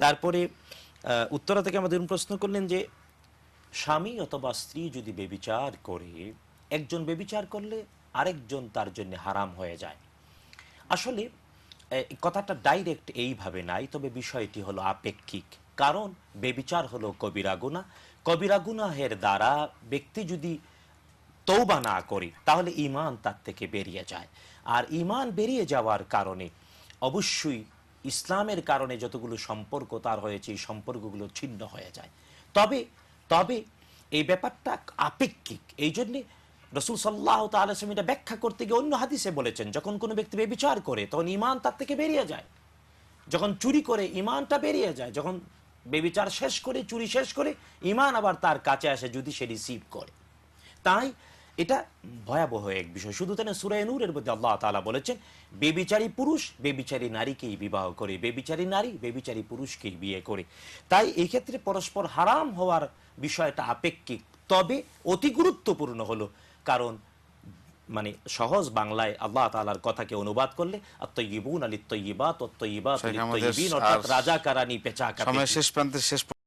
তারপরে উত্তরা থেকে আমাদের প্রশ্ন করলেন যে স্বামী অথবা স্ত্রী যদি বেবিচার করে, একজন বেবিচার করলে আরেকজন তার জন্য হারাম হয়ে যায়। আসলে কথাটা ডাইরেক্ট এইভাবে নাই, তবে বিষয়টি হলো আপেক্ষিক। কারণ বেবিচার হলো কবিরা গুনাহ। কবিরা গুনাহের দ্বারা ব্যক্তি যদি তওবা না করে তাহলে ঈমান তার থেকে বেরিয়ে যায়। আর ঈমান বেরিয়ে যাওয়ার কারণে অবশ্যই ইসলামের কারণে যতগুলো সম্পর্ক তার হয়েছে এই সম্পর্কগুলো ছিন্ন হয়ে যায়। তবে তবে এই ব্যাপারটা আপেক্ষিক। এই জন্যে রসুল সাল্লাল্লাহু তাআলা এটা ব্যাখ্যা করতে গিয়ে অন্য হাদিসে বলেছেন, যখন কোনো ব্যক্তি বেবিচার করে তখন ঈমান তার থেকে বেরিয়ে যায়, যখন চুরি করে ঈমানটা বেরিয়ে যায়, যখন বেবিচার শেষ করে চুরি শেষ করে ঈমান আবার তার কাছে আসে যদি সে রিসিভ করে। তাই এটা ভয়াবহ এক বিষয়। শুধু তাই না, সূরা নূরের মধ্যে আল্লাহ তাআলা বলেছেন বেবিচারী পুরুষ বেবিচারী নারীকেই বিবাহ করে, বেবিচারী নারী বেবিচারী পুরুষকেই বিয়ে করে। তাই এই ক্ষেত্রে পরস্পর হারাম হওয়ার বিষয়টা আপেক্ষিক, তবে অতি গুরুত্বপূর্ণ হলো। কারণ মানে সহজ বাংলায় আল্লাহ তাআলার কথাকে অনুবাদ করলে আত-তাইয়্যিবুনা লিত-তাইয়্যিবাত ওয়াত-তাইয়্যিবাতু লিত-তাইয়্যিবিন, অর্থাৎ রাজা কারানি পেঁচা কাপড়। সময় শেষ প্রান্তে শেষ